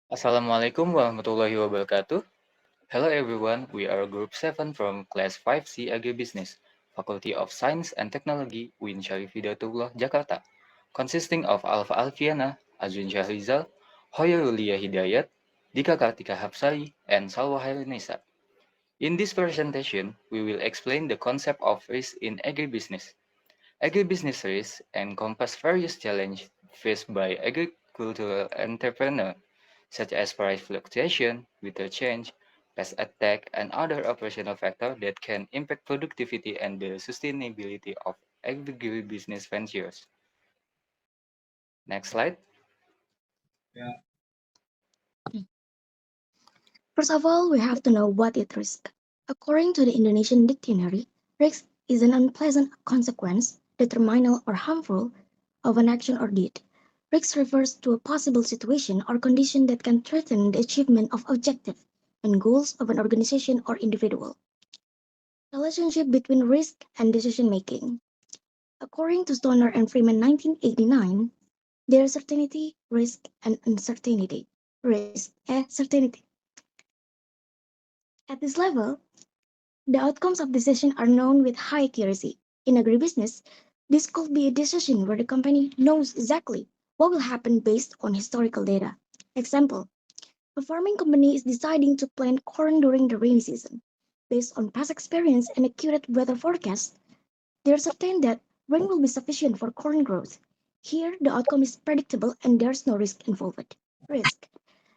Assalamualaikum warahmatullahi wabarakatuh. Hello everyone, we are Group 7 from Class 5C Agribusiness, Faculty of Science and Technology, UIN Syarif Hidayatullah, Jakarta, consisting of Alfa Alfiana, Azwin Syahrizal, Hoyrulia Hidayat, Dika Kartika Hapsari, and Salwa Hairunisa. In this presentation, we will explain the concept of risk in agribusiness. Agribusiness risks encompass various challenges faced by agricultural entrepreneurs, such as price fluctuation, weather change, pest attack, and other operational factors that can impact productivity and the sustainability of agribusiness ventures. Next slide. First of all, we have to know what is risk. According to the Indonesian dictionary, risk is an unpleasant consequence, detrimental or harmful, of an action or deed. Risk refers to a possible situation or condition that can threaten the achievement of objectives and goals of an organization or individual. Relationship between risk and decision making. According to Stoner and Freeman 1989, there is certainty, risk, and uncertainty. Certainty. At this level, the outcomes of decision are known with high accuracy. In agribusiness, this could be a decision where the company knows exactly what will happen based on historical data. Example, a farming company is deciding to plant corn during the rainy season. Based on past experience and accurate weather forecasts, they are certain that rain will be sufficient for corn growth. Here, the outcome is predictable and there's no risk involved. Risk.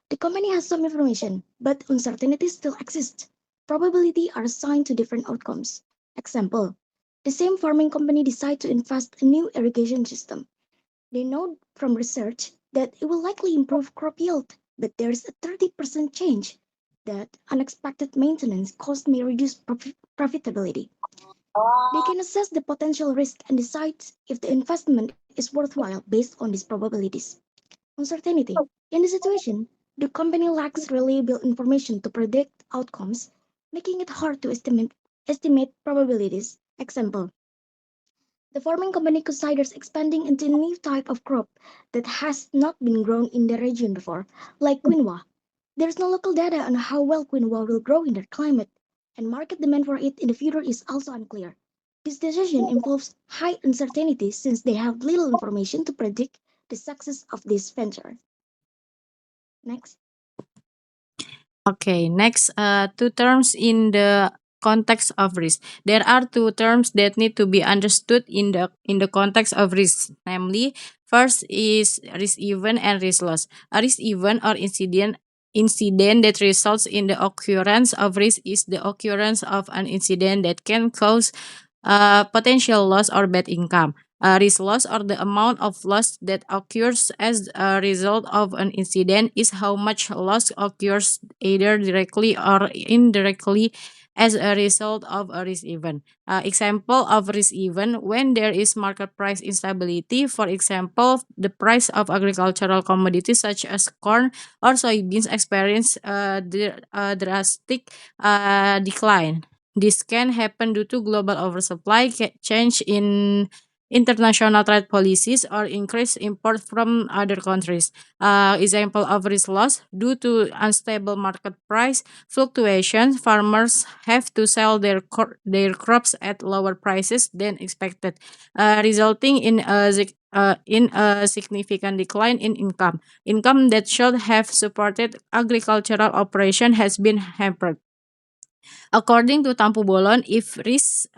The company has some information, but uncertainty still exists. Probability are assigned to different outcomes. Example, the same farming company decide to invest in a new irrigation system. They know from research that it will likely improve crop yield, but there is a 30% change that unexpected maintenance cost may reduce profitability. They can assess the potential risk and decide if the investment is worthwhile based on these probabilities. Uncertainty. In this situation, the company lacks reliable information to predict outcomes, making it hard to estimate probabilities. Example, the farming company considers expanding into a new type of crop that has not been grown in the region before, like quinoa. There is no local data on how well quinoa will grow in that climate, and market demand for it in the future is also unclear. This decision involves high uncertainty since they have little information to predict the success of this venture. Next. Okay, next, two terms in the context of risk. There are two terms that need to be understood in the context of risk. Namely, first is risk event and risk loss. A risk event or incident that results in the occurrence of risk is the occurrence of an incident that can cause potential loss or bad income. Risk loss or the amount of loss that occurs as a result of an incident is how much loss occurs either directly or indirectly as a result of a risk event. Example of risk event when there is market price instability. For example, the price of agricultural commodities such as corn or soybeans experience a drastic decline. This can happen due to global oversupply, change in international trade policies, or increased import from other countries. Example of risk loss due to unstable market price fluctuations, farmers have to sell their crops at lower prices than expected, resulting in a significant decline in income. Income that should have supported agricultural operation has been hampered. According to Tampu Bolon, if risk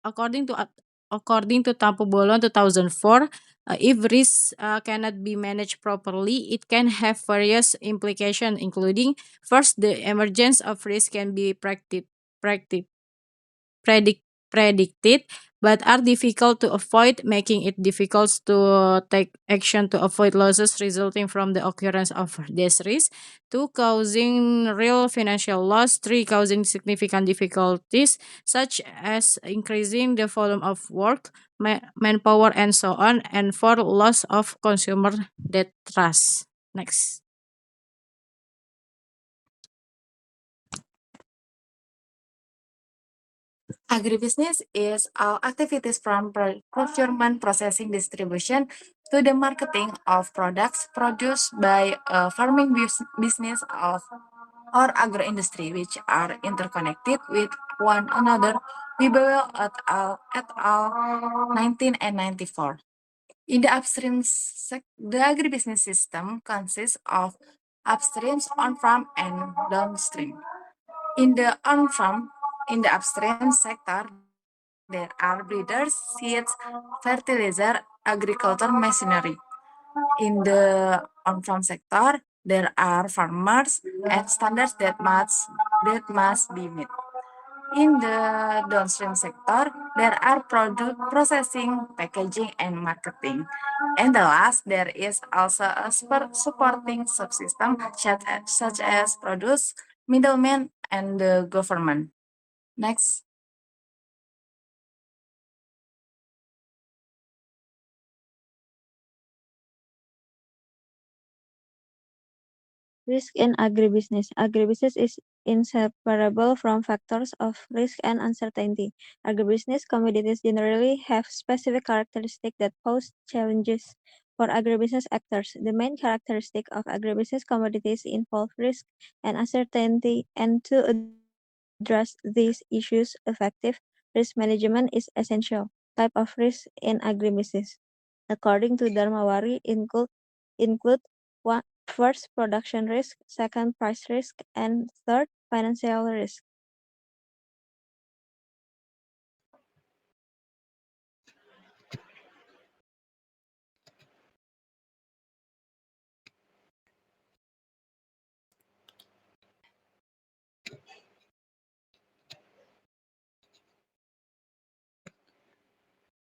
according to according to Tampu Bolon 2004, if risk cannot be managed properly, it can have various implications, including first, the emergence of risk can be practi- predict, predicted but are difficult to avoid, making it difficult to take action to avoid losses resulting from the occurrence of this risk. Two, causing real financial loss. Three, causing significant difficulties such as increasing the volume of work, manpower, and so on. And four, loss of consumer debt trust. Next. Agribusiness is all activities from procurement, processing, distribution to the marketing of products produced by a farming business of or agro-industry, which are interconnected with one another. Weber et al. 1994. In the upstream the agribusiness system consists of upstream, on-farm, and downstream. In the on-farm, in the upstream sector, there are breeders, seeds, fertilizer, agriculture machinery. In the on-farm sector, there are farmers and standards that must be met. In the downstream sector, there are product processing, packaging, and marketing. And the last, there is also a supporting subsystem such as produce, middlemen, and the government. Next. Risk in agribusiness. Agribusiness is inseparable from factors of risk and uncertainty. Agribusiness commodities generally have specific characteristics that pose challenges for agribusiness actors. The main characteristic of agribusiness commodities involve risk and uncertainty, and to address these issues, effective risk management is essential. Type of risk in agribusiness, according to Dharmawari, include one, first, production risk; second, price risk; and third, financial risk.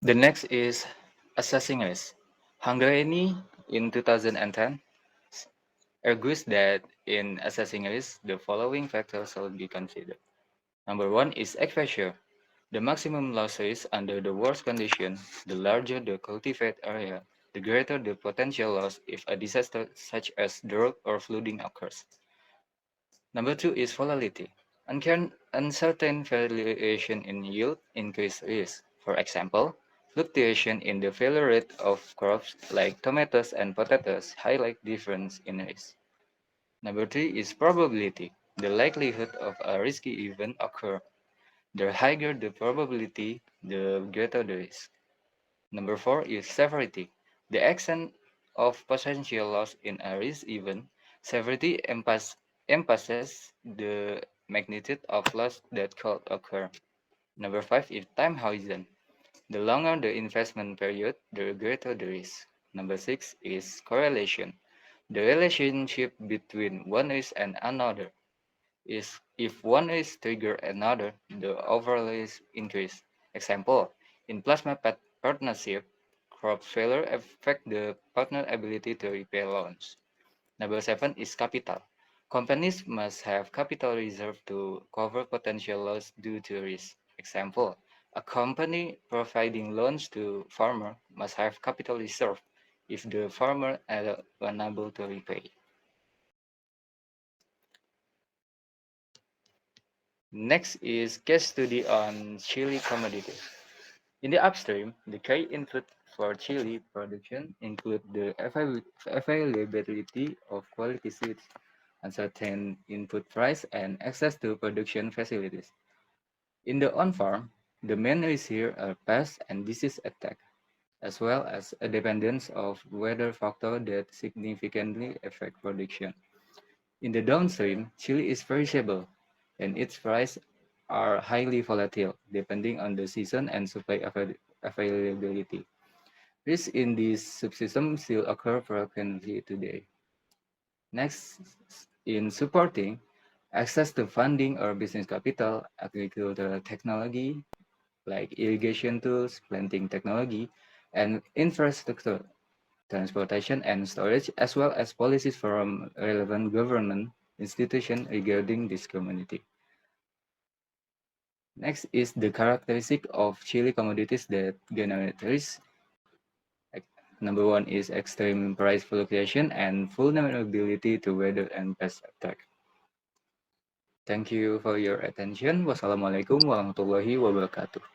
The next is assessing risk. Hungariani in 2010 argues that in assessing risk, the following factors should be considered. Number one is exposure. The maximum loss risk under the worst condition, the larger the cultivate area, the greater the potential loss if a disaster such as drought or flooding occurs. Number two is volatility. Uncertain variation in yield increase risk. For example, fluctuation in the failure rate of crops like tomatoes and potatoes highlight difference in risk. Number three is probability. The likelihood of a risky event occur. The higher the probability, the greater the risk. Number four is severity. The extent of potential loss in a risk event. Severity emphasizes the magnitude of loss that could occur. Number five is time horizon. The longer the investment period, the greater the risk. Number six is correlation. The relationship between one risk and another is if one risk trigger another, the overall risk increase. Example, in plasma partnership, crop failure affect the partner ability to repay loans. Number seven is capital. Companies must have capital reserve to cover potential loss due to risk. Example, a company providing loans to farmer must have capital reserve if the farmer are unable to repay. Next is case study on chili commodities. In the upstream, the key input for chili production include the availability of quality seeds, uncertain input price, and access to production facilities. In the on-farm, the main risks here are pest and disease attack, as well as a dependence of weather factor that significantly affect production. In the downstream, chili is perishable, and its prices are highly volatile depending on the season and supply availability. Risks in this subsystem still occur frequently today. Next, in supporting, access to funding or business capital, agricultural technology like irrigation tools, planting technology, and infrastructure, transportation and storage, as well as policies from relevant government institutions regarding this community. Next is the characteristic of chili commodities that generate risk. Number one is extreme price fluctuation and vulnerability to weather and pest attack. Thank you for your attention. Wassalamualaikum warahmatullahi wabarakatuh.